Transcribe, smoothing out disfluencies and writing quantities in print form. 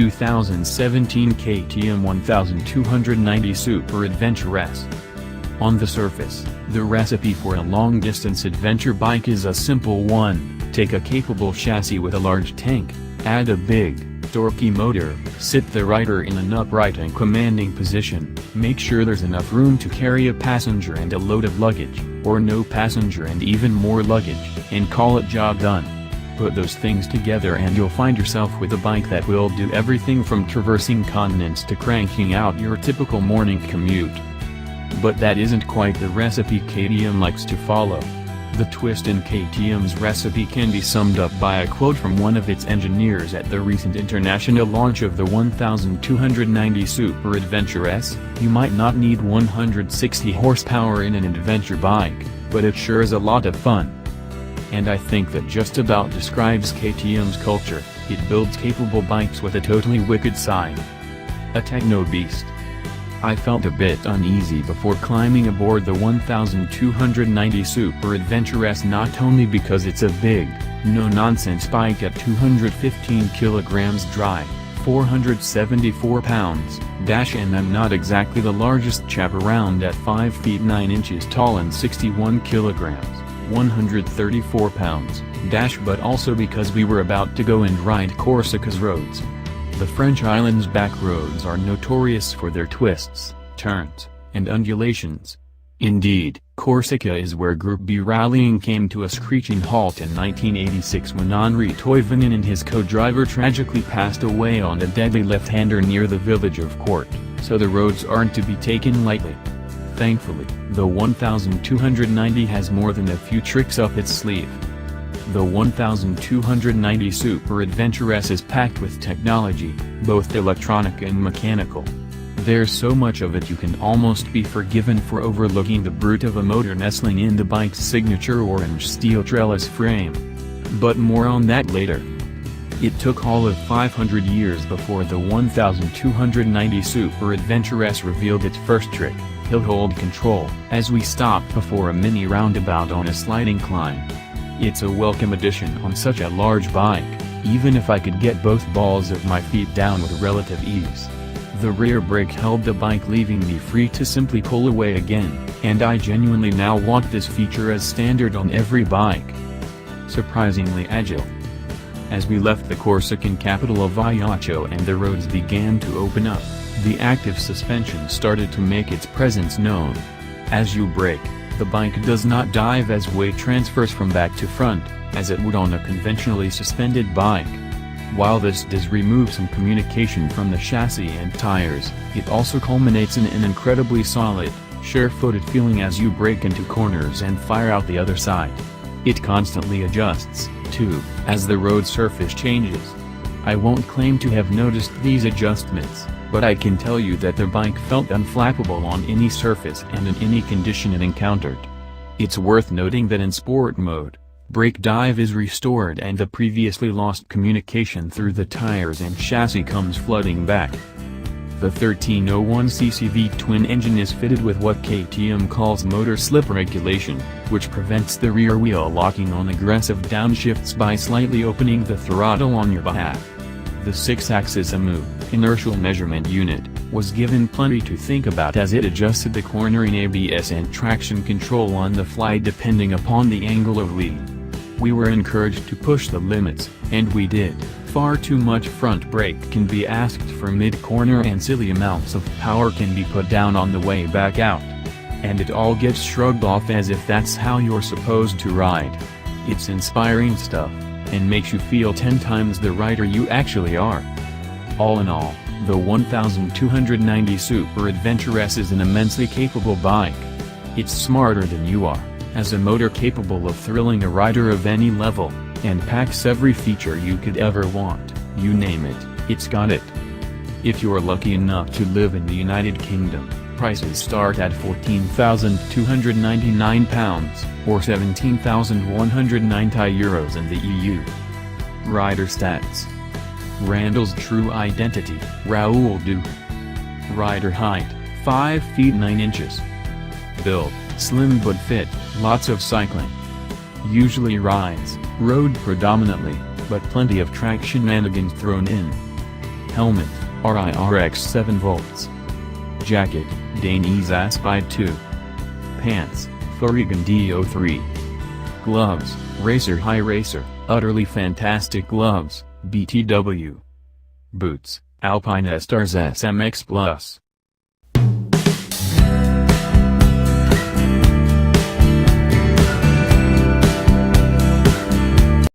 2017 KTM 1290 Super Adventure S. On the surface, the recipe for a long-distance adventure bike is a simple one: take a capable chassis with a large tank, add a big, torquey motor, sit the rider in an upright and commanding position, make sure there's enough room to carry a passenger and a load of luggage, or no passenger and even more luggage, and call it job done. Put those things together and you'll find yourself with a bike that will do everything from traversing continents to cranking out your typical morning commute. But that isn't quite the recipe KTM likes to follow. The twist in KTM's recipe can be summed up by a quote from one of its engineers at the recent international launch of the 1290 Super Adventure S: "You might not need 160 horsepower in an adventure bike, but it sure is a lot of fun." And I think that just about describes KTM's culture. It builds capable bikes with a totally wicked side. A techno beast. I felt a bit uneasy before climbing aboard the 1290 Super Adventure S, not only because it's a big, no-nonsense bike at 215 kilograms dry, 474 pounds, and I'm not exactly the largest chap around at 5 feet 9 inches tall and 61 kilograms, 134 pounds, but also because we were about to go and ride Corsica's roads. The French island's back roads are notorious for their twists, turns, and undulations. Indeed, Corsica is where Group B rallying came to a screeching halt in 1986 when Henri Toivonen and his co-driver tragically passed away on a deadly left-hander near the village of Court, so the roads aren't to be taken lightly. Thankfully, the 1290 has more than a few tricks up its sleeve. The 1290 Super Adventure S is packed with technology, both electronic and mechanical. There's so much of it you can almost be forgiven for overlooking the brute of a motor nestling in the bike's signature orange steel trellis frame. But more on that later. It took all of 500 years before the 1290 Super Adventure S revealed its first trick, hill hold control, as we stopped before a mini roundabout on a sliding climb. It's a welcome addition on such a large bike, even if I could get both balls of my feet down with relative ease. The rear brake held the bike, leaving me free to simply pull away again, and I genuinely now want this feature as standard on every bike. Surprisingly agile. As we left the Corsican capital of Ajaccio and the roads began to open up, the active suspension started to make its presence known. As you brake, the bike does not dive as weight transfers from back to front, as it would on a conventionally suspended bike. While this does remove some communication from the chassis and tires, it also culminates in an incredibly solid, sure-footed feeling as you brake into corners and fire out the other side. It constantly adjusts, too, as the road surface changes. I won't claim to have noticed these adjustments, but I can tell you that the bike felt unflappable on any surface and in any condition it encountered. It's worth noting that in sport mode, brake dive is restored and the previously lost communication through the tires and chassis comes flooding back. The 1301cc V-twin engine is fitted with what KTM calls motor slip regulation, which prevents the rear wheel locking on aggressive downshifts by slightly opening the throttle on your behalf. The 6-axis AMU, inertial measurement unit, was given plenty to think about as it adjusted the cornering ABS and traction control on the fly depending upon the angle of lead. We were encouraged to push the limits, and we did. Far too much front brake can be asked for mid-corner and silly amounts of power can be put down on the way back out. And it all gets shrugged off as if that's how you're supposed to ride. It's inspiring stuff, and makes you feel 10 times the rider you actually are. All in all, the 1290 Super Adventure S is an immensely capable bike. It's smarter than you are, has a motor capable of thrilling a rider of any level, and packs every feature you could ever want. You name it, it's got it. If you're lucky enough to live in the United Kingdom, prices start at £14,299, or €17,190 in the EU. Rider stats. Randall's true identity, Raoul Duke. Rider height, 5 feet 9 inches. Build, slim but fit, lots of cycling. Usually rides, road predominantly, but plenty of track shenanigans thrown in. Helmet, RIRX 7 volts. Jacket, Dainese Aspide 2. Pants, Thurigan DO3. Gloves, Racer High Racer, utterly fantastic gloves, BTW. Boots, Alpine Stars SMX Plus.